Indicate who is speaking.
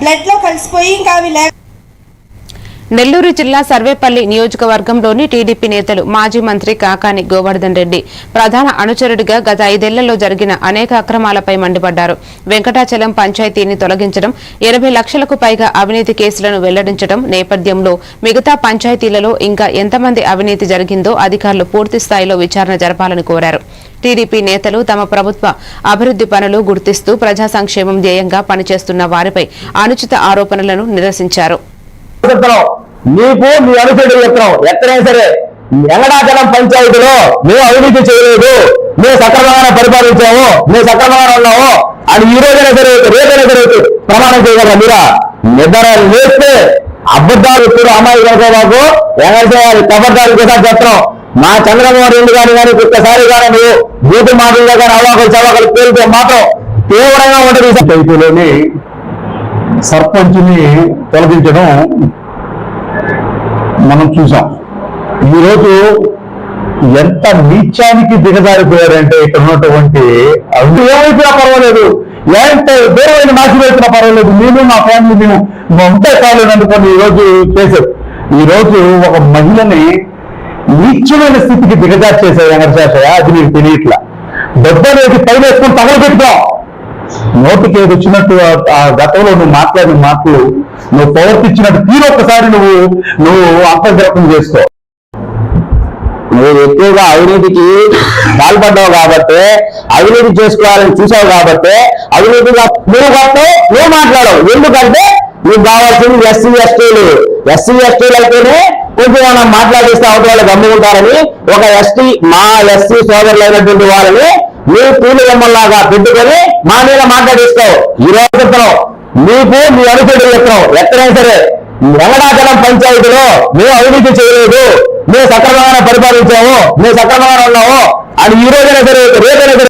Speaker 1: Blood లో కలిసిపోయి ఇంకా అవి
Speaker 2: నెల్లూరు జిల్లా సర్వేపల్లి నియోజకవర్గంలోని టీడీపీ నేతలు మాజీ మంత్రి కాకాని గోవర్ధన్ రెడ్డి ప్రధాన అనుచరుడిగా గత 5 ఏళ్లలో జరిగిన అనేక అక్రమాలపై మండిపడ్డారు. వెంకటాచలం పంచాయతీని తొలగించడం, 80 లక్షలకు పైగా అవినీతి కేసులను వెల్లడించడం నేపథ్యంలో మిగతా పంచాయతీలలో ఇంకా ఎంతమంది అవినీతి జరిగిందో అధికారులు పూర్తి స్థాయిలో విచారణ జరపాలని కోరారు. టీడీపీ నేతలు తమ ప్రభుత్వ అభివృద్ధి పనులు గుర్తిస్తూ ప్రజా సంక్షేమం ధ్యేయంగా పనిచేస్తున్న వారిపై అనుచిత ఆరోపణలను నిరసించారు.
Speaker 3: నీకు మీ అనుచరుడు ఎక్కడైనా సరే వెంకటాచలం పంచాయతీలో మేము అవినీతి చేయలేదు, మేము సక్రమంగా పరిపాలించాము, మేము సక్రమంగా ఉన్నాము అని ఈ రోజైనా సరే రేపైనా సరే ప్రమాణం చేయగలరా? మీరా నిద్ర లేస్తే అబద్ధాలు ఇప్పుడు అమ్మాయి కనుకోబాకు వెంకటేశ్వర కబద్దాలు కూడా చెప్తాం. మా చంద్రబాబు నాయుడు గారు కానీ ఒక్కసారి కానీ నువ్వు బూటు మాటల్లో కానీ అవాకులు చవాకులు పేరుతో మాత్రం తీవ్రంగా ఉంటుంది. పంచాయతీలోని సర్పంచ్ని తొలగించడం మనం చూసాం. ఈరోజు ఎంత నీచానికి దిగజారిపోయారంటే ఇక్కడ ఉన్నటువంటి అది ఏమైనా పర్వాలేదు, ఎంత దూరమైన నాశనం అయినా పర్వాలేదు, నేను నా ఫ్యామిలీ మేము ఉంటే కాలేదు అనుకోండి ఈరోజు చేశారు. ఈరోజు ఒక మహిళని నీచమైన స్థితికి దిగజారి చేశారు వెంకటేశ్వర. అది నీకు తెలియట్లా. డబ్బు అనేది పైన వేసుకొని తగలబెట్టుకో. నోటికి ఏది వచ్చినట్టు ఆ గతంలో నువ్వు మాట్లాడిన మాటలు, నువ్వు ప్రవర్తించినట్టు తీరు ఒక్కసారి నువ్వు అంతర్గతం చేసుకో. నువ్వు ఎక్కువగా అవినీతికి పాల్పడ్డావు కాబట్టి, అవినీతి చేసుకోవాలని చూసావు కాబట్టి అవినీతిగా నువ్వు మాట్లాడవు. ఎందుకంటే నీకు కావాల్సింది ఎస్సీ ఎస్టీలు అయితేనే కొంచెం మనం మాట్లాడిస్తే అవతల వాళ్ళు గమ్ముకుంటారని ఒక మా ఎస్సీ సోదరులైనటువంటి వాళ్ళని మీ పూలు బొమ్మల్లాగా పెట్టుకొని మా మీద మాట్లాడిస్తావు. ఈ రోజు నీకు మీ అనుచరుడు ఎక్కడైనా సరే వెంకటాచలం పంచాయతీలో మేము అవినీతి చేయలేదు, మేము సక్రమంగా పరిపాలించాము, మేము సక్రమంగా ఉన్నాము అని ఈ రోజైనా సరే రేపైనా సరే